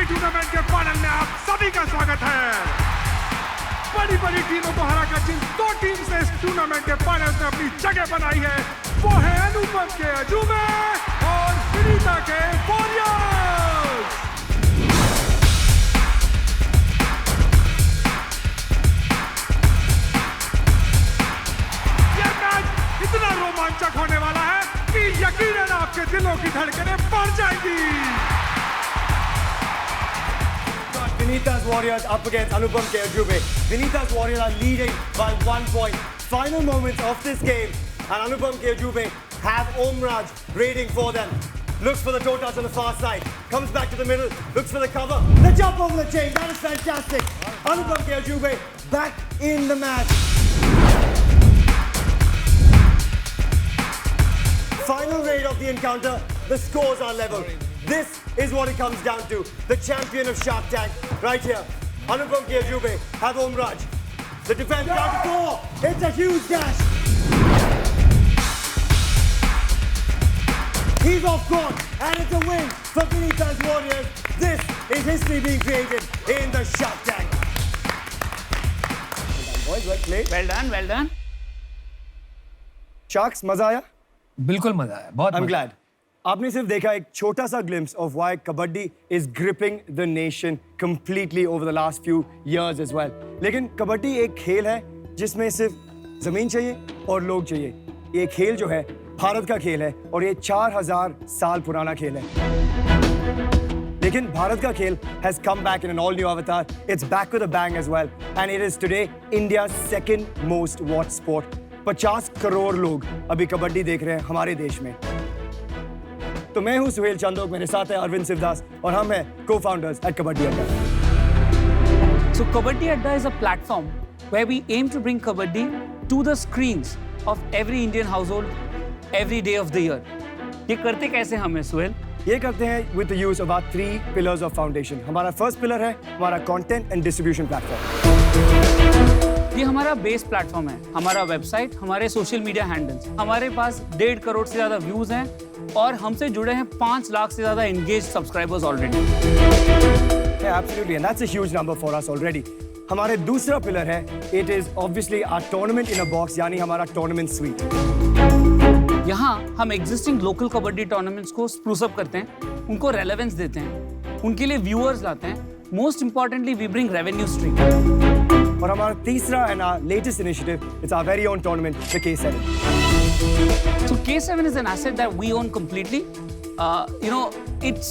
Tournament के final में आप सभी का स्वागत है। बड़ी बड़ी टीमों को हराकर जिन दो टीम से इस टूर्नामेंट के फाइनल में अपनी जगह बनाई है वो है अनुपम के अजूबे और विनीता के वॉरियर्स। यह मैच इतना रोमांचक होने वाला है कि यकीनन आपके दिलों की धड़कनें बढ़ जाएंगी। Vinita's Warriors up against Anupam K. Ajube. Vinita's Warriors are leading by 1 point. Final moments of this game, and Anupam K. Ajube have Omraj raiding for them. Looks for the toe touch on the far side. Comes back to the middle. Looks for the cover. The jump over the chain. That is fantastic. Anupam K. Ajube back in the match. Final raid of the encounter. The scores are level. This is what it comes down to. The champion of Shark Tank, right here. Anupam K. Ajube have Omraj. The defense counter four. It's a huge dash. He's off court, and it's a win for Vinita's Warriors. This is history being created in the Shark Tank. Well done, boys. Well played. Well done, well done. Sharks, मजा आया? बिल्कुल मजा आया, बहुत I'm मजा glad. आपने सिर्फ देखा एक छोटा सा glimpse of why kabaddi is gripping the nation completely over the last few years as well. लेकिन कबड्डी एक खेल है जिसमें सिर्फ जमीन चाहिए और लोग चाहिए. ये खेल जो है भारत का खेल है और ये 4000 साल पुराना खेल है. लेकिन भारत का खेल has come back in an all new avatar. It's back with a bang as well, and it is today India's second most watched sport. 50 crore लोग अभी कबड्डी देख रहे हैं हमारे देश में. तो मैं हूं सुहेल चंदोक, मेरे साथ है अरविंद शिवदास और हम हैं co-founders at कबड्डी अड्डा. So Kabaddi Adda is a platform where we aim to bring Kabaddi to the screens of every Indian household every day of the year. ये करते कैसे हम हैं सुहेल? ये करते हैं with the use of our 3 pillars of foundation. हमारा first pillar है हमारा content and distribution platform. ये हमारा बेस प्लेटफॉर्म है, हमारा वेबसाइट, हमारे सोशल मीडिया हैंडल्स. हमारे पास 1.5 करोड़ से ज़्यादा व्यूज़ हैं और हमसे जुड़े हैं 5 लाख से ज़्यादा engage subscribers already. Yeah, absolutely, and that's a huge number for us already. हमारे दूसरा पिलर है it is obviously our tournament in a box, यानी हमारा tournament suite. यहाँ हम एग्जिस्टिंग लोकल कबड्डी टूर्नामेंट्स को स्प्रूस अप करते हैं, उनको रेलेवेंस देते हैं, उनके लिए व्यूअर्स लाते हैं. Most importantly we bring revenue stream. और हमारा तीसरा and our latest initiative, it's our very own tournament, the K7. So K7 is an asset that we own completely. It's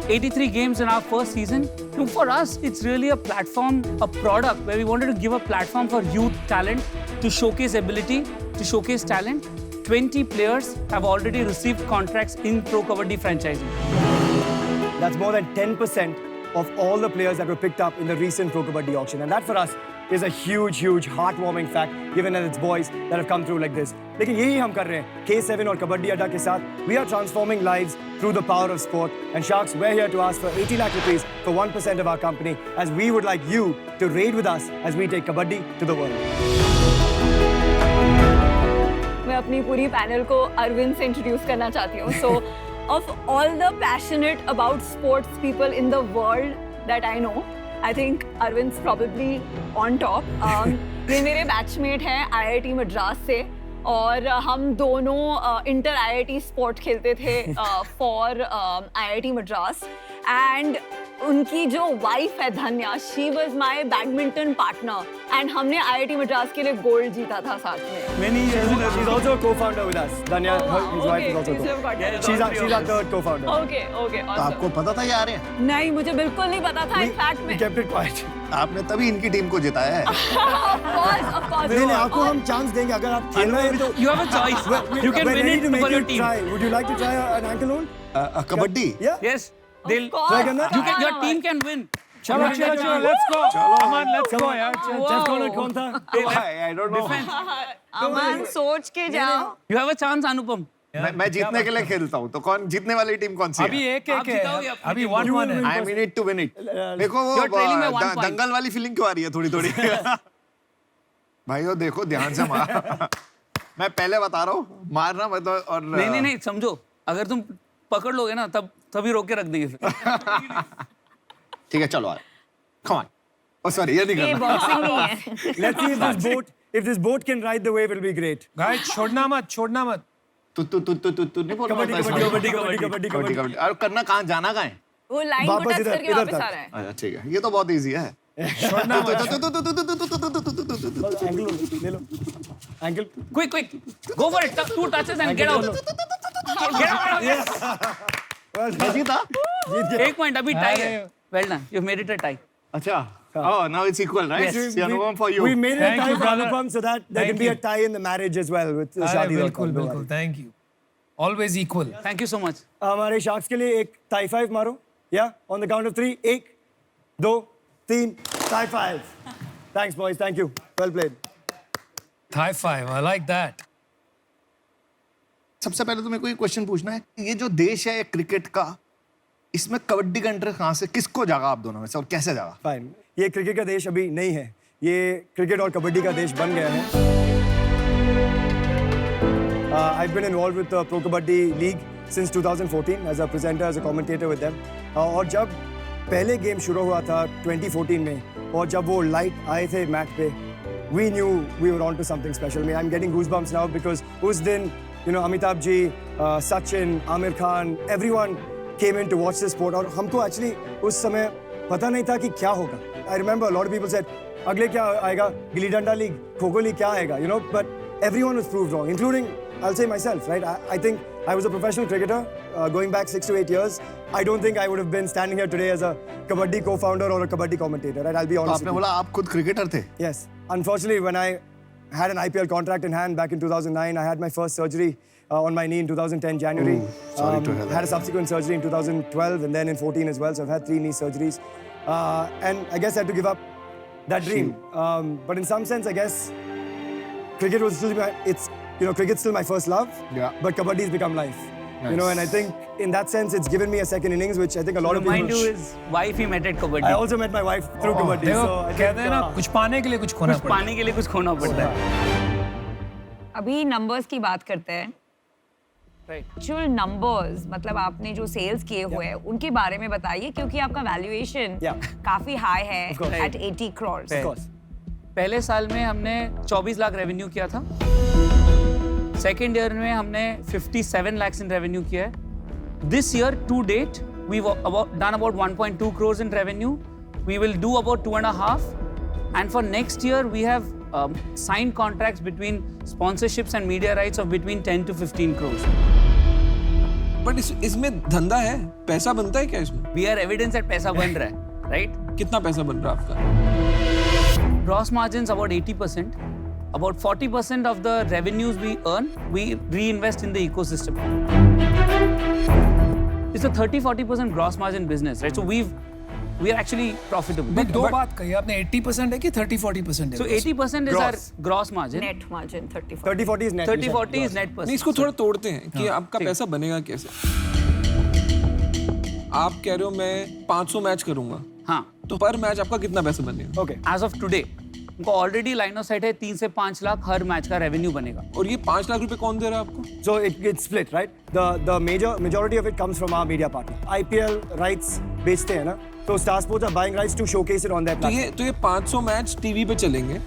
83 games in our first season. For us, it's really a platform, a product where we wanted to give a platform for youth talent to showcase ability, to showcase talent. 20 players have already received contracts in Pro Kabaddi franchising. That's more than 10% of all the players that were picked up in the recent Pro Kabaddi auction. And that for us is a huge, huge, heartwarming fact, given that it's boys that have come through like this. लेकिन यही हम कर रहे हैं K7 और कबड्डी अड्डा के साथ. We are transforming lives through the power of sport. And Sharks, we're here to ask for 80 lakh rupees for 1% of our company, as we would like you to raid with us as we take kabaddi to the world. मैं अपनी पूरी panel को अरविंद से introduce करना चाहती हूँ. So, of all the passionate about sports people in the world that I know, I think Arvind's probably on top. ये मेरे बैचमेट हैं IIT मद्रास से और हम दोनों इंटर IIT स्पोर्ट खेलते थे फॉर IIT मद्रास. एंड उनकी जो वाइफ है धन्या, she was my badminton partner and हमने IIT मद्रास के लिए गोल्ड जीता था साथ में. Many years ago, she's also a co-founder with us. Dhanya, his wife is also she's our third co-founder. Okay, awesome. तो आपको पता था ये आ रहे हैं? नहीं, मुझे बिल्कुल नहीं पता था. In fact We kept it quiet. आपने तभी इनकी टीम को जिताया है. of course. नहीं, आपको हम चांस देंगे अगर आप खेल रहे हैं तो. You have a choice. You can we're win ready it to make for your you team. try. Would you like to try an ankle hold? Kabaddi? Yeah. Yes, they'll. course. Try करना? Your team can win. चलो let's go. Come on, let's go यार. Chess corner कौन था? I don't know. अमन सोच के जाओ. You have a chance, Anupam. मैं जीतने के लिए खेलता हूँ. तो कौन जीतने वाली टीम कौन सी है? अभी एक आप जिताओगे है. अपनी अभी team. 1-1 है. I am in it to win it. देखो वो You're trailing by 1 point. दंगल वाली फीलिंग क्यों आ रही है थोड़ी-थोड़ी? भाइयों देखो ध्यान से मार. मैं पहले बता रहा हूँ मारना मत. और नहीं समझो, अगर तुम पकड़ लोगे ना तभी रोक के रख देंगे फिर. ठीक है चलो आ कम ऑन ओ सॉरी ये नहीं ये करना बॉक्सिंग नहीं है. Let's see if this boat can ride the wave, it'll be great. Guys छोड़ना मत तू नहीं बोल कबड्डी रहा था कबड्डी इसमें? कबड्डी कबड्डी कबड्डी कबड्डी और करना कहाँ जाना कहाँ है वो लाइन को वापस टच इधर- करके इधर वापस तक। आ रहा है. अच्छा ठीक है ये तो बहुत इजी है छोड़ना मत Ankle ले लो. Ankle. Quick. Go for it. 2 touches and get out. Get out. Yes. मैं जीता जीत गए. 1 point. अभी tie है. Well done. You've made it a tie. अच्छा oh now it's equal right Yes. See, Anupam for you We made it a Thank tie you, for brother. Anupam so that there Thank can be a you. tie in the marriage as well with अरे Shadi. बिल्कुल thank you always equal Thank you so much. हमारे sharks के लिए एक tie 5 मारो. Yeah, on the count of 3. 1, 2, 3. Tie 5. Thanks boys. Thank you. Well played. High five I like that सबसे पहले तो मेरे को ये क्वेश्चन पूछना है ये जो देश है क्रिकेट का इसमें कबड्डी का इंटरेस्ट कहाँ से किसको जागा आप दोनों में से और कैसे जागा Fine. ये क्रिकेट का देश अभी नहीं है. ये क्रिकेट और कबड्डी का देश बन गया है. I've been involved with the Pro Kabaddi League since 2014 as a presenter, as a commentator with them. और जब पहले गेम शुरू हुआ था 2014 में और जब वो लाइट आए थे मैच पे, we knew we were on to something special. I mean, I'm getting goosebumps now because उस दिन, you know, Amitabh ji, Sachin, Amir Khan, everyone came in to watch this sport. और हमको actually उस समय पता नहीं था कि क्या होगा. I remember a lot of people said, अगले क्या आएगा? गिल्ली डंडा लीग, खो खो लीग क्या आएगा? You know, but everyone was proved wrong, including I'll say myself, right? I think I was a professional cricketer going back 6 to 8 years. I don't think I would have been standing here today as a kabaddi co-founder or a kabaddi commentator, right? I'll be तो honest आपने with you. बोला आप खुद cricketer थे Yes. Unfortunately, when I had an IPL contract in hand back in 2009, I had my first surgery on my knee in 2010 January. sorry to hear that. Had a subsequent surgery in 2012 and then in 14 as well. So I've had 3 knee surgeries. And I guess I had to give up that dream. But in some sense, I guess cricket was still cricket's still my first love. Yeah. But kabaddi's become life. You know, and I think in that sense, it's given me a second innings, which I think a lot of Remind people. you his wife he met at I kabaddi. also met my wife through kabaddi. देखो So I कहते हैं ना think, कुछ पाने के लिए कुछ खोना कुछ पड़ता है पाने के लिए कुछ खोना पड़ता है. अभी नंबर्स की बात करते हैं. Right. एक्चुअल नंबर्स मतलब आपने जो सेल्स किए हुए हैं उनके बारे में बताइए क्योंकि आपका वैल्यूएशन Yeah. काफी हाई है course. At 80 crores. of course. पहले साल में हमने 24 लाख रेवेन्यू किया था. सेकेंड ईयर में हमने 57 lakhs in revenue किया है. This year to date we've done about 1.2 crores in revenue. We will do about 2.5, and for next year we have signed contracts between sponsorships and media rights of between 10 to 15 crores. But इसमें धंधा है पैसा बनता है क्या इसमें We are evidence that पैसा बन रहा है, right? कितना पैसा बन रहा है आपका Gross margins about 80%. About 40% of the revenues we earn, we reinvest in the ecosystem. It's a 30-40% gross margin business, right? So we are actually profitable. मैं दो बात कही आपने 80% है कि 30-40% है So 80% is Gross. our gross margin. Net margin 34. 30-40 is net. 30-40 is net नहीं percent. इसको थोड़ा तोड़ते हैं कि आपका पैसा बनेगा कैसे आप कह रहे हो मैं 500 मैच करूंगा हाँ. तो पर मैच आपका कितना पैसा बनेगा Okay. As of today, उनको ऑलरेडी लाइन ऑफ साइट है 3 से 5 लाख हर मैच का रेवेन्यू बनेगा. और ये 5 लाख रुपए कौन दे रहा है आपको So it's split, right? The majority of it comes from our media partner. IPL rights बेचते हैं ना, तो Star Sports are buying rights to showcase it on their platform. तो ये 500 मैच टीवी पे चलेंगे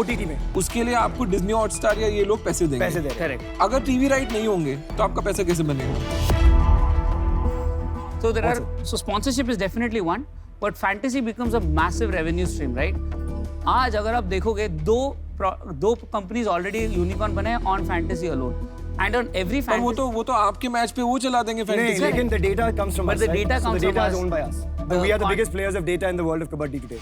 OTT में उसके लिए आपको डिज्नी हॉटस्टार या ये लोग पैसे देंगे पैसे दे रहे हैं. Correct. अगर टीवी राइट नहीं होंगे तो आपका पैसा कैसे बनेगा So there are sponsorship is definitely one, but fantasy becomes a massive revenue stream, right? आज अगर आप देखोगे दो कंपनीज ऑलरेडी यूनिकॉर्न बने हैं on fantasy alone and on every पर वो तो आपके मैच पे वो चला देंगे नहीं, फैंटेसी लेकिन the data comes from But us. the right? data So comes the from data is us. owned by us. We are the biggest players of data in the world of kabaddi today.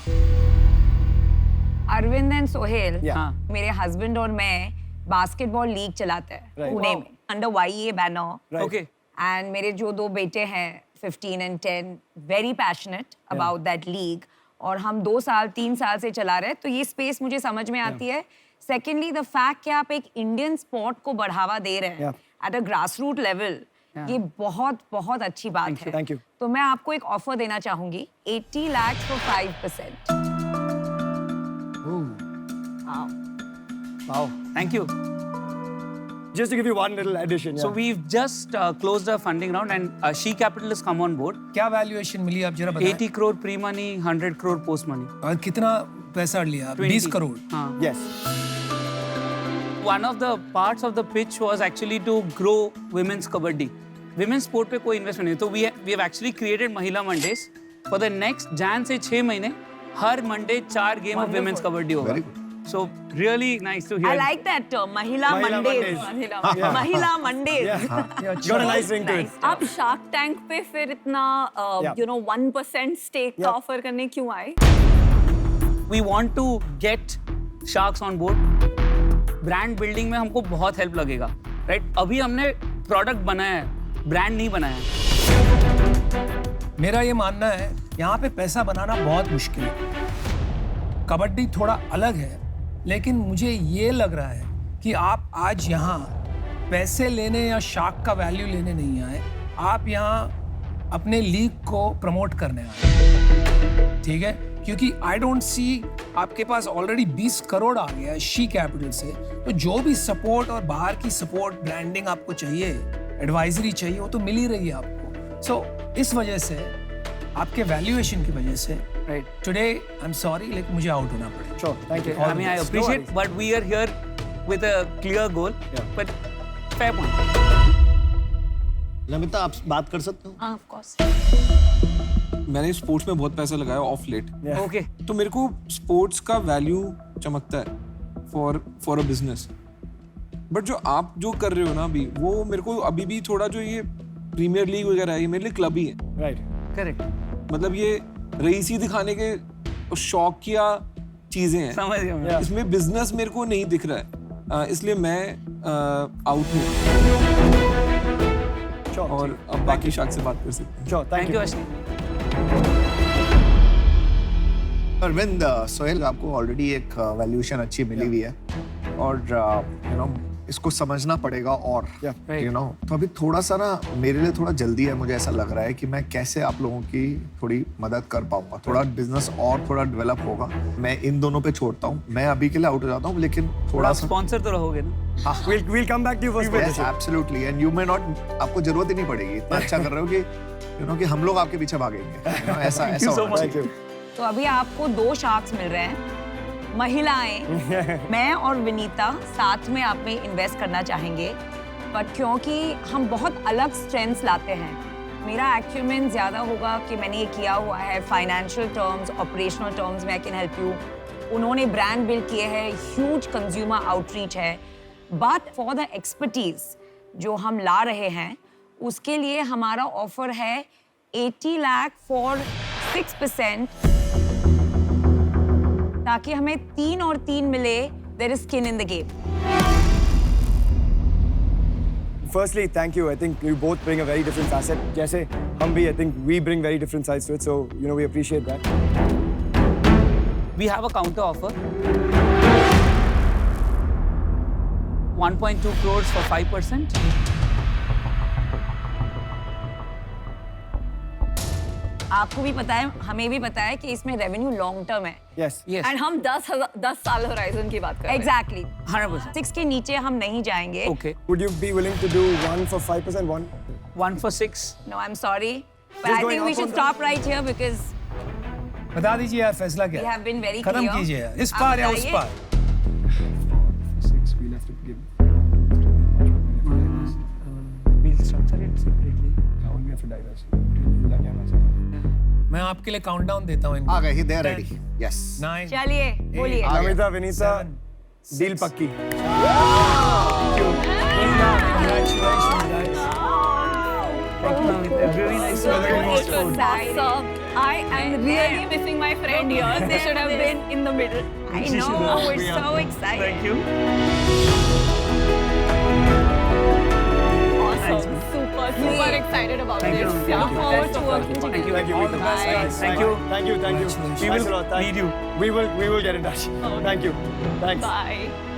Arvind and Sohail Yeah. हाँ. मेरे husband और मैं basketball league चलाते हैं Right. Pune में under YEA banner. Right. Okay. And मेरे जो 2 बेटे हैं 15 and 10 very passionate about that league और हम 2-3 साल से चला रहे हैं तो ये स्पेस मुझे समझ में आती है. सेकेंडली द फैक्ट कि आप एक इंडियन स्पोर्ट को बढ़ावा दे रहे हैं at a grass root level ये बहुत बहुत अच्छी बात है. Thank you. तो मैं आपको एक ऑफर देना चाहूंगी 80 lakhs for 5%. Wow, thank you. just to give you one little addition. So Yeah. we've just closed a funding round and She Capital has come on board. क्या वैल्यूएशन मिली आप जरा बताएं? 80 crore pre-money, 100 crore post-money. और कितना पैसा लिया? 20 करोड़. हाँ. Yes. One of the parts of the pitch was actually to grow women's kabaddi. Women's sport पे कोई investment नहीं. तो we have actually created Mahila Mondays. For the next Jan से 6 महीने हर Monday 4 game of women's kabaddi होगा. Very good. So really nice to hear. I like that term, Mahila Mahila Mondays. Mondays. Mahila Mondays. Yeah. Got a nice ring to it. आप Shark Tank पे फिर इतना Yeah. 1% stake का Yeah. Offer करने क्यों आए? We want to get sharks on board. Brand building में हमको बहुत हेल्प लगेगा, राइट? अभी हमने प्रोडक्ट बनाया है, ब्रांड नहीं बनाया है। मेरा ये मानना है यहाँ पे पैसा बनाना बहुत मुश्किल है। कबड्डी थोड़ा अलग है, लेकिन मुझे ये लग रहा है कि आप आज यहाँ पैसे लेने या शार्क का वैल्यू लेने नहीं आए, आप यहाँ अपने लीग को प्रमोट करने आए, ठीक है? क्योंकि आई डोंट सी आपके पास ऑलरेडी 20 करोड़ आ गया है शी कैपिटल से, तो जो भी सपोर्ट और बाहर की सपोर्ट, ब्रांडिंग आपको चाहिए, एडवाइजरी चाहिए, वो तो मिल ही रही है आपको। सो इस वजह से, आपके वैल्यूएशन की वजह से, right? Today I am sorry, लेकिन मुझे आउट होना पड़ेगा। Sure. Thank you. I mean, I appreciate, but we are here with a clear goal. Yeah. But fair point. Namita, आप बात कर सकते हो? हाँ, of course. मैंने स्पोर्ट्स में बहुत पैसा लगाया ऑफ लेट, Yeah. Okay. तो मेरे को स्पोर्ट्स का वैल्यू चमकता है फॉर अ बिजनेस। बट जो आप जो कर रहे हो ना अभी, वो मेरे को अभी भी थोड़ा, जो ये प्रीमियर लीग वगैरह है, ये मेरे लिए क्लब ही है। Right. Correct. मतलब ये रईसी दिखाने के शौक किया चीजें हैं, समझ गया मैं। Yeah. इसमें बिजनेस मेरे को नहीं दिख रहा है, इसलिए मैं आउट हूँ। Sure. और अब बाकी शाख से बात कर सकते हैं। Sure. Thank Thank you, you. Ashni. Arvind, Sohail, आपको ऑलरेडी एक वैल्यूएशन अच्छी मिली हुई है और यू नो इसको समझना पड़ेगा और Yeah. Right. यू नो, तो अभी थोड़ा सा ना मेरे लिए थोड़ा जल्दी है, मुझे ऐसा लग रहा है कि मैं कैसे आप लोगों की थोड़ी मदद कर पाऊंगा, थोड़ा बिजनेस और थोड़ा डेवलप होगा। मैं इन दोनों पे छोड़ता हूँ, मैं अभी के लिए आउट हो जाता हूँ, लेकिन थोड़ा आप सा स्पॉन्सर तो रहोगे ना? We'll come back to you first. Yes, absolutely. And you may not, आपको जरूरत ही नहीं पड़ेगी, इतना अच्छा कर रहे हो कि यू नो कि हम लोग आपके पीछे भागेंगे, you know, ऐसा ऐसा so होना much. Thank चाहिए। you. तो अभी आपको 2 शार्क्स मिल रहे हैं, महिलाएं, मैं और विनीता साथ में आप में इन्वेस्ट करना चाहेंगे, बट क्योंकि हम बहुत अलग स्ट्रेंथ्स लाते हैं, मेरा एक्यूमेन ज़्यादा होगा कि मैंने ये किया हुआ है फाइनेंशियल टर्म्स, ऑपरेशनल टर्म्स में आई कैन हेल्प यू। उन्होंने ब्रांड बिल्ड किए हैं, ह्यूज कंज्यूमर आउटरीच है, बट फॉर द एक्सपर्टीज जो हम ला रहे हैं, उसके लिए हमारा ऑफर है 80 लाख फॉर 6%, ताकि हमें 3 और 3 मिले। There is skin in the game. Firstly, thank you. I think you both bring a very different facet. जैसे हम भी, I think we bring very different sides to it. So, you know, we appreciate that. We have a counter offer. 1.2 crores for 5%. आपको भी पता है, हमें भी पता है कि इसमें रेवेन्यू लॉन्ग टर्म है। Yes. Yes. एंड हम 10 साल होराइजन की बात कर रहे हैं। एग्जैक्टली 100%. 6 के नीचे हम नहीं जाएंगे। Okay. Would you be willing to do 1 for 5%? 1? 1 for 6. No, I am sorry, but Just I going think we up should on stop right here because बता दीजिए यार, फैसला क्या वी है? हैव बीन वेरी खत्म क्लियर। कीजिए यार, इस आप पार या उस बताइए। पार। 6, we'll have to give. We'll structure it separately. How will we have to divest? We'll have to मैं आपके लिए काउंटडाउन देता हूँ इनको। आ गए, they are ready. Yes. 9, चलिए बोलिए। आ गया। Namita, Vinita, 7, deal पक्की. Really nice to have you. Awesome. I am really missing my friend here. They should have been in the middle. I know, we're so excited. Thank you. Awesome. Super excited about Thank this. you. Look forward to working Thank together. you. Thank you. All the best, Bye. guys. Thank you. Thank you. Thank you. Congratulations. We Thanks will a lot. Thank you. We will get in touch. Thank you. Thanks. Bye.